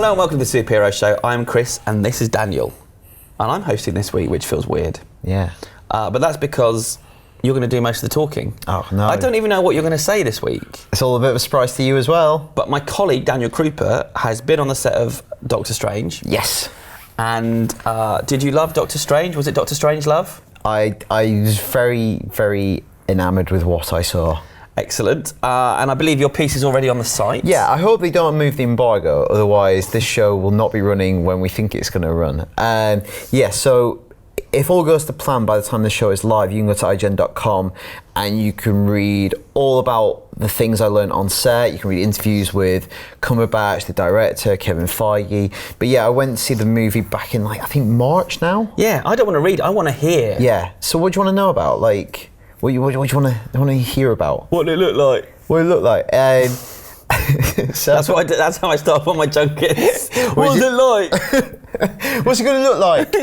Hello and welcome to the Superhero Show. I'm Chris and this is Daniel. And I'm hosting this week, which feels weird. Yeah. But that's because you're going to do most of the talking. Oh, no. I don't even know what you're going to say this week. It's all a bit of a surprise to you as well. But my colleague, Daniel Krupa, has been on the set of Doctor Strange. Yes. And did you love Doctor Strange? Was it Doctor Strange love? I was very, very enamoured with what I saw. Excellent. And I believe your piece is already on the site. Yeah, I hope they don't move the embargo, otherwise this show will not be running when we think it's going to run. So if all goes to plan by the time the show is live, you can go to IGN.com and you can read all about the things I learned on set. You can read interviews with Cumberbatch, the director, Kevin Feige. But yeah, I went to see the movie back in, I think March now. Yeah, I don't want to read, I want to hear. Yeah, so what do you want to know about? What do you want to hear about? What did it look like? What did it look like? So that's what I did. That's how I start on my junkets. What was it like? What's it going to look like?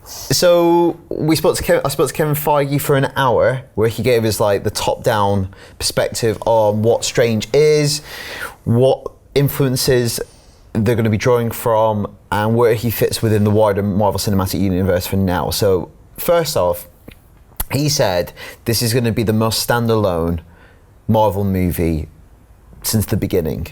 So I spoke to Kevin Feige for an hour, where he gave us the top-down perspective on what Strange is, what influences they're going to be drawing from, and where he fits within the wider Marvel Cinematic Universe for now. So first off, he said this is going to be the most standalone Marvel movie since the beginning.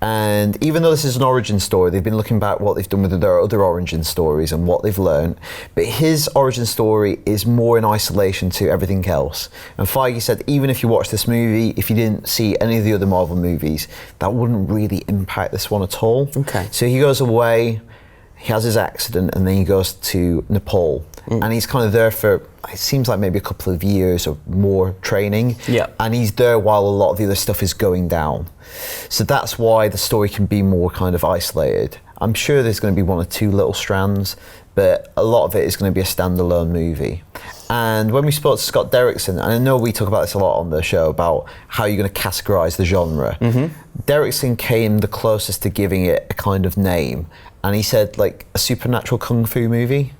And even though this is an origin story, they've been looking back what they've done with their other origin stories and what they've learned. But his origin story is more in isolation to everything else. And Feige said, even if you watch this movie, if you didn't see any of the other Marvel movies, that wouldn't really impact this one at all. Okay. So he goes away, he has his accident, and then he goes to Nepal. And he's kind of there for, it seems like maybe a couple of years or more training. Yeah. And he's there while a lot of the other stuff is going down. So that's why the story can be more kind of isolated. I'm sure there's going to be one or two little strands, but a lot of it is going to be a standalone movie. And when we spoke to Scott Derrickson, and I know we talk about this a lot on the show about how you're going to categorize the genre, Derrickson came the closest to giving it a kind of name. And he said a supernatural kung fu movie.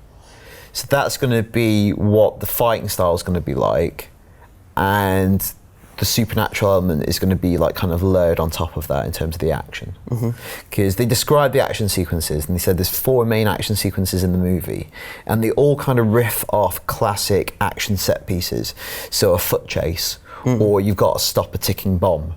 So that's going to be what the fighting style is going to be like, and the supernatural element is going to be kind of layered on top of that in terms of the action. Because they described the action sequences, and they said there's 4 main action sequences in the movie, and they all kind of riff off classic action set pieces. So a foot chase, or you've got to stop a ticking bomb,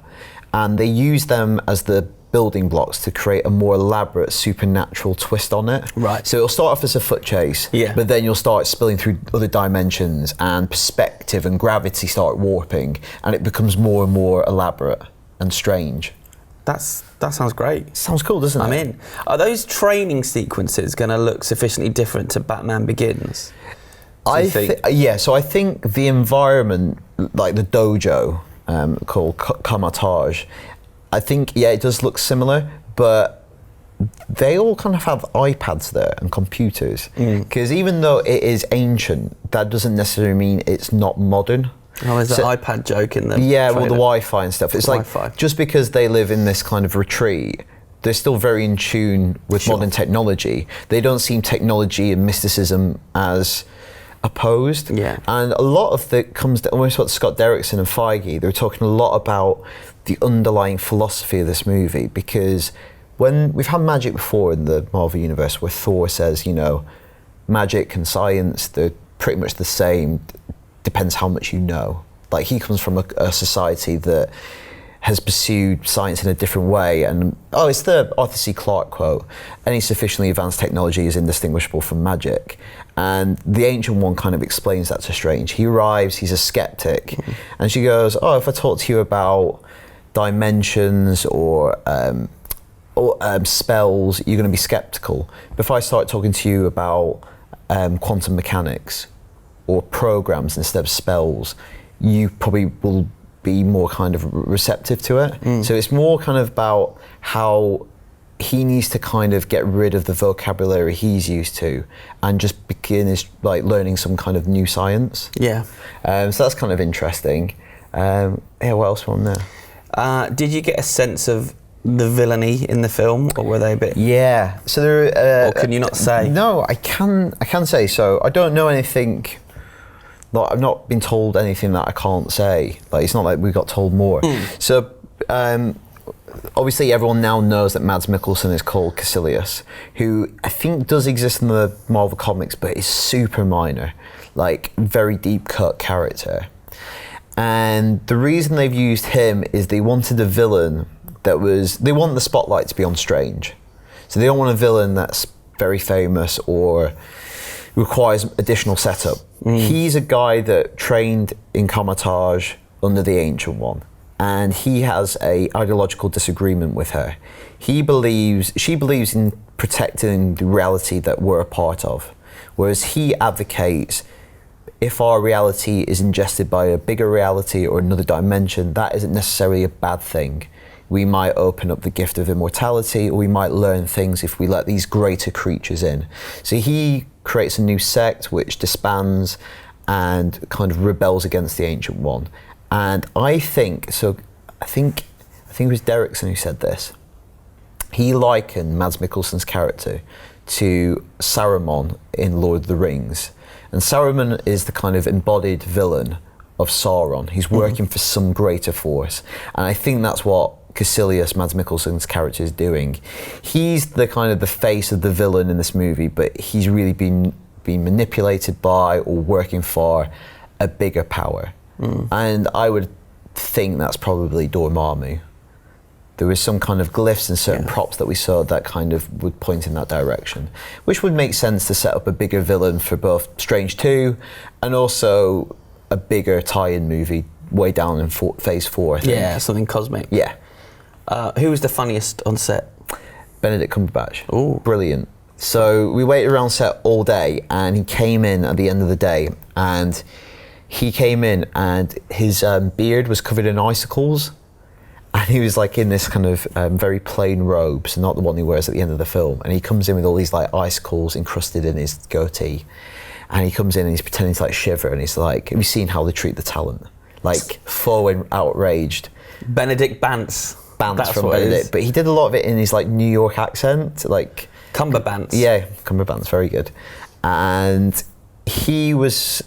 and they use them as the building blocks to create a more elaborate supernatural twist on it. Right. So it'll start off as a foot chase, but then you'll start spilling through other dimensions, and perspective and gravity start warping, and it becomes more and more elaborate and strange. That sounds great. Sounds cool, doesn't it? I'm in. Are those training sequences going to look sufficiently different to Batman Begins? So I think the environment, like the dojo called Kamatage, I think, it does look similar, but they all kind of have iPads there and computers. Because even though it is ancient, that doesn't necessarily mean it's not modern. Oh, there's an iPad joke in the Yeah, trailer. well, the Wi-Fi and stuff. It's Wi-Fi. Just because they live in this kind of retreat, they're still very in tune with modern technology. They don't seem technology and mysticism as opposed. Yeah. And a lot of it comes down, when we spoke to Scott Derrickson and Feige, they were talking a lot about the underlying philosophy of this movie, because when we've had magic before in the Marvel Universe, where Thor says, magic and science, they're pretty much the same, depends how much you know. He comes from a society that has pursued science in a different way, and it's the Arthur C. Clarke quote, any sufficiently advanced technology is indistinguishable from magic. And the Ancient One kind of explains that to Strange. He arrives, he's a skeptic, and she goes, if I talk to you about dimensions or spells, you're going to be skeptical. But if I start talking to you about quantum mechanics or programs instead of spells, you probably will be more kind of receptive to it. So it's more kind of about how he needs to kind of get rid of the vocabulary he's used to and just begin his learning some kind of new science. Yeah. So that's kind of interesting. What else from there? Did you get a sense of the villainy in the film, or were they a bit? Yeah. So there. Or can you not say? No, I can say. So I don't know anything. I've not been told anything that I can't say. It's not like we got told more. So obviously everyone now knows that Mads Mikkelsen is called Caecilius, who I think does exist in the Marvel comics, but is super minor, like very deep cut character. And the reason they've used him is they wanted a villain they want the spotlight to be on Strange. So they don't want a villain that's very famous or requires additional setup. He's a guy that trained in Kamar-Taj under the Ancient One, and he has a ideological disagreement with her. She believes in protecting the reality that we're a part of, whereas he advocates if our reality is ingested by a bigger reality or another dimension, that isn't necessarily a bad thing. We might open up the gift of immortality, or we might learn things if we let these greater creatures in. So he creates a new sect which disbands and kind of rebels against the Ancient One. And I think it was Derrickson who said this. He likened Mads Mikkelsen's character to Saruman in Lord of the Rings. And Saruman is the kind of embodied villain of Sauron. He's working for some greater force. And I think that's what Caecilius, Mads Mikkelsen's character, is doing. He's the kind of the face of the villain in this movie, but he's really been manipulated by or working for a bigger power. And I would think that's probably Dormammu. There was some kind of glyphs and certain props that we saw that kind of would point in that direction, which would make sense to set up a bigger villain for both Strange 2 and also a bigger tie-in movie way down in phase 4, I think. Yeah, something cosmic. Yeah. Who was the funniest on set? Benedict Cumberbatch. Ooh. Brilliant. So we waited around set all day, and he came in at the end of the day, and he came in and his beard was covered in icicles. And he was like in this kind of very plain robe, so not the one he wears at the end of the film. And he comes in with all these like icicles encrusted in his goatee. And he comes in and he's pretending to like shiver, and he's like, have you seen how they treat the talent? Like full and outraged. Benedict Bance. That's from Benedict. But he did a lot of it in his like New York accent, like Cumberbance. Yeah, Cumberbance, very good. And he was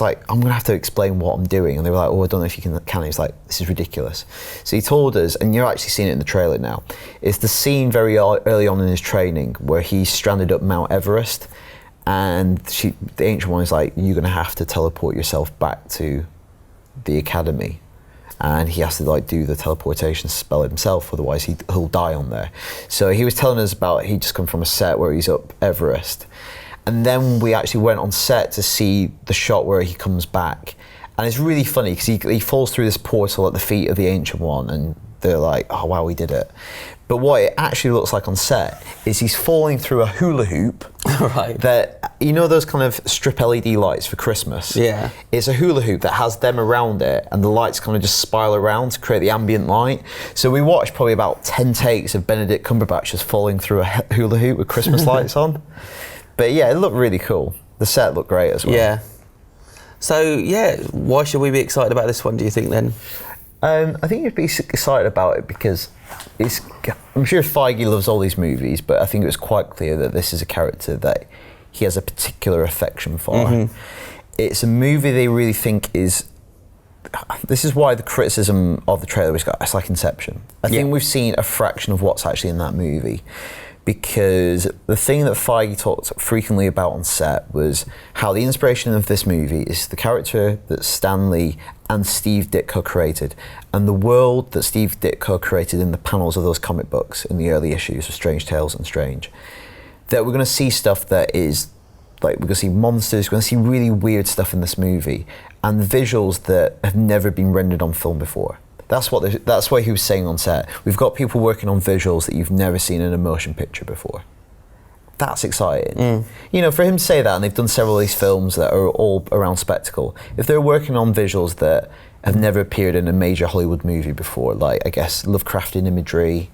like, I'm gonna have to explain what I'm doing. And they were like, oh, I don't know if you can. He's like, this is ridiculous. So he told us, and you're actually seeing it in the trailer now, it's the scene very early on in his training where he's stranded up Mount Everest, and the Ancient One is like, you're gonna have to teleport yourself back to the academy. And he has to like do the teleportation spell himself, otherwise he'll die on there. So he was telling us about, he'd just come from a set where he's up Everest. And then we actually went on set to see the shot where he comes back. And it's really funny because he falls through this portal at the feet of the Ancient One, and they're like, oh wow, we did it. But what it actually looks like on set is he's falling through a hula hoop. Right. That, you know those kind of strip LED lights for Christmas? Yeah. It's a hula hoop that has them around it, and the lights kind of just spiral around to create the ambient light. So we watched probably about 10 takes of Benedict Cumberbatch just falling through a hula hoop with Christmas lights on. But yeah, it looked really cool. The set looked great as well. Yeah. So yeah, why should we be excited about this one, do you think then? I think you'd be excited about it because I'm sure Feige loves all these movies, but I think it was quite clear that this is a character that he has a particular affection for. It's a movie they really think is. This is why the criticism of the trailer was it's like Inception. I think we've seen a fraction of what's actually in that movie. Because the thing that Feige talked frequently about on set was how the inspiration of this movie is the character that Stan Lee and Steve Ditko created, and the world that Steve Ditko created in the panels of those comic books in the early issues of Strange Tales and Strange. That we're going to see stuff that is, like, we're going to see monsters, we're going to see really weird stuff in this movie, and visuals that have never been rendered on film before. That's what he was saying on set. We've got people working on visuals that you've never seen in a motion picture before. That's exciting. You know, for him to say that, and they've done several of these films that are all around spectacle, if they're working on visuals that have never appeared in a major Hollywood movie before, like, I guess, Lovecraftian imagery,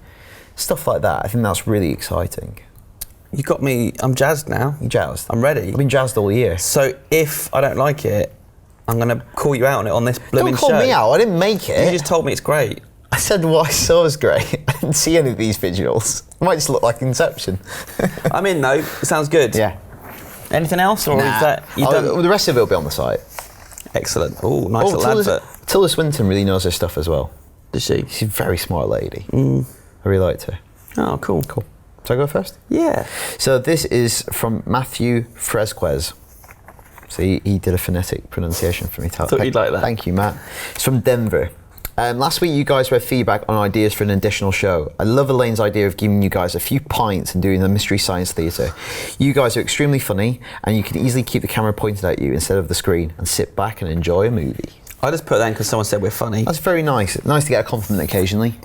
stuff like that, I think that's really exciting. You got me, I'm jazzed now. You jazzed? I'm ready. I've been jazzed all year. So if I don't like it, I'm going to call you out on it on this blooming show. Don't call me out, I didn't make it. You just told me it's great. I said what I saw was great. I didn't see any of these visuals. It might just look like Inception. I'm in though, it sounds good. Yeah. Anything else, or is that you done? The rest of it will be on the site. Excellent. Oh, nice little advert. Tilda Swinton really knows her stuff as well. Does she? She's a very smart lady. I really liked her. Oh, cool. Cool. So I go first? Yeah. So this is from Matthew Fresquez. So he did a phonetic pronunciation for me. Thought you'd like that. Thank you, Matt. It's from Denver. Last week you guys read feedback on ideas for an additional show. I love Elaine's idea of giving you guys a few pints and doing the Mystery Science Theatre. You guys are extremely funny and you can easily keep the camera pointed at you instead of the screen and sit back and enjoy a movie. I just put that in because someone said we're funny. That's very nice. Nice to get a compliment occasionally.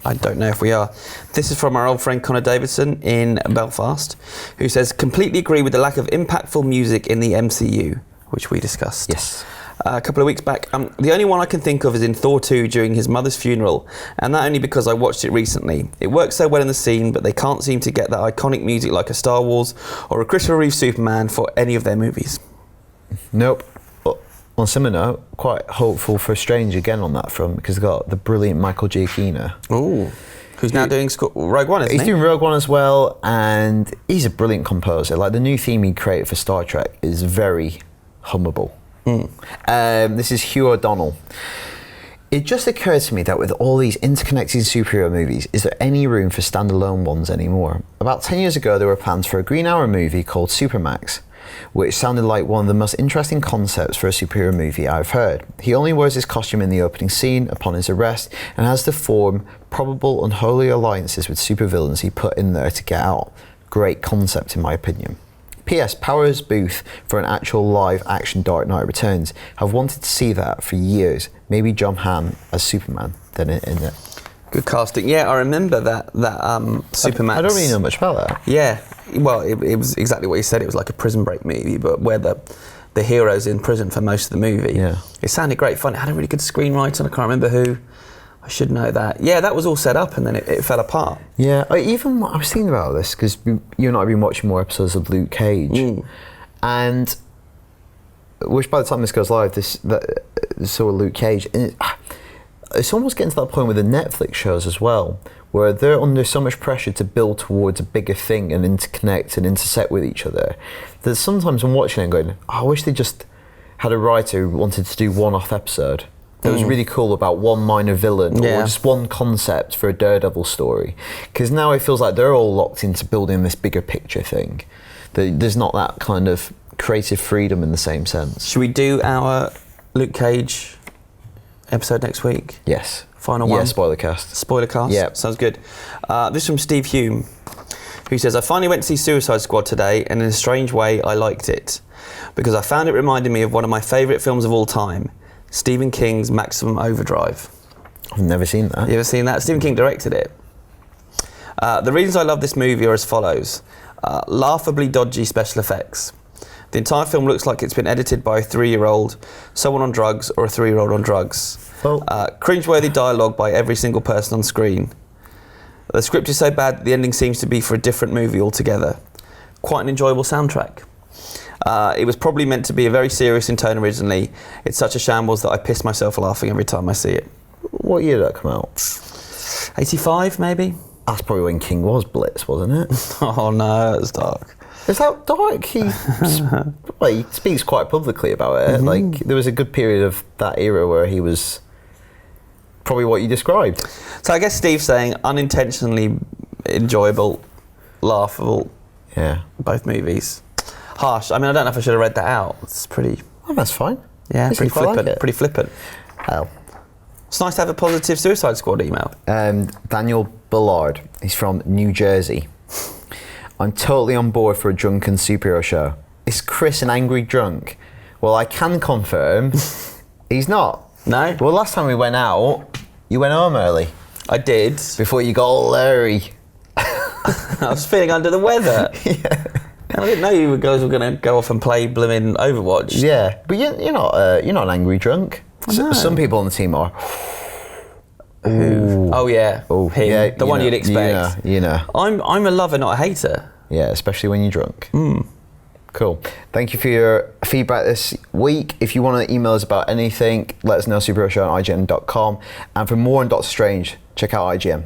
I don't know if we are. This is from our old friend Connor Davidson in Belfast, who says, completely agree with the lack of impactful music in the MCU, which we discussed. Yes. A couple of weeks back. The only one I can think of is in Thor 2 during his mother's funeral, and that only because I watched it recently. It works so well in the scene, but they can't seem to get that iconic music like a Star Wars or a Christopher Reeve Superman for any of their movies. Nope. But on a similar note, quite hopeful for Strange again on that front because they've got the brilliant Michael Giacchino. Ooh. Who's now doing Rogue One, isn't he? He's doing Rogue One as well, and he's a brilliant composer. Like the new theme he created for Star Trek is very hummable. This is Hugh O'Donnell. It just occurred to me that with all these interconnected superhero movies, is there any room for standalone ones anymore? About 10 years ago, there were plans for a Green Arrow movie called Supermax, which sounded like one of the most interesting concepts for a superhero movie I've heard. He only wears his costume in the opening scene upon his arrest and has to form probable unholy alliances with supervillains he put in there to get out. Great concept in my opinion. P.S. Powers Booth for an actual live action Dark Knight Returns. I've wanted to see that for years. Maybe John Hamm as Superman then in it. Good casting. Yeah, I remember that Supermax. I don't really know much about that. Yeah, well, it was exactly what you said. It was like a prison break movie, but where the hero's in prison for most of the movie. Yeah. It sounded great fun. It had a really good screenwriter, and I can't remember who. I should know that. Yeah, that was all set up, and then it fell apart. Yeah, I was thinking about this because you and I have been watching more episodes of Luke Cage, and which by the time this goes live, so Luke Cage, and it's almost getting to that point with the Netflix shows as well, where they're under so much pressure to build towards a bigger thing and interconnect and intersect with each other, that sometimes I'm watching it and going, oh, I wish they just had a writer who wanted to do one-off episode that was really cool about one minor villain or just one concept for a Daredevil story. Because now it feels like they're all locked into building this bigger picture thing. There's not that kind of creative freedom in the same sense. Should we do our Luke Cage episode next week? Yes. Final one? Yeah, spoiler cast. Spoiler cast? Yeah. Sounds good. This is from Steve Hume, who says, I finally went to see Suicide Squad today, and in a strange way, I liked it. Because I found it reminded me of one of my favourite films of all time, Stephen King's Maximum Overdrive. I've never seen that. You ever seen that? Stephen King directed it. The reasons I love this movie are as follows. Laughably dodgy special effects. The entire film looks like it's been edited by a 3-year-old, someone on drugs, or a 3-year-old on drugs. Well, cringeworthy dialogue by every single person on screen. The script is so bad that the ending seems to be for a different movie altogether. Quite an enjoyable soundtrack. It was probably meant to be very serious in tone originally. It's such a shambles that I piss myself laughing every time I see it. what year did that come out? 85 maybe? That's probably when King was Blitz, wasn't it? Oh no, it's dark. Is that dark? He speaks quite publicly about it. Like, there was a good period of that era where he was probably what you described. So I guess Steve's saying unintentionally enjoyable, laughable. Yeah. Both movies. Harsh. I mean, I don't know if I should have read that out. It's pretty... Oh, that's fine. Yeah, At least pretty you quite like flippant. it. Pretty flippant. Hell. It's nice to have a positive Suicide Squad email. Daniel Bullard. He's from New Jersey. I'm totally on board for a drunken superhero show. Is Chris an angry drunk? Well, I can confirm he's not. No? Well, last time we went out, you went home early. I did. Before you got all hairy. I was feeling under the weather. Yeah. And I didn't know you guys were going to go off and play blooming Overwatch. Yeah, but you're not an angry drunk. No. Some people on the team are. Who? Oh yeah, him. Yeah, the one you'd expect. You know. I'm a lover, not a hater. Yeah, especially when you're drunk. Cool. Thank you for your feedback this week. If you want to email us about anything, let us know, superhero show at IGN.com. And for more on Doctor Strange, check out IGN.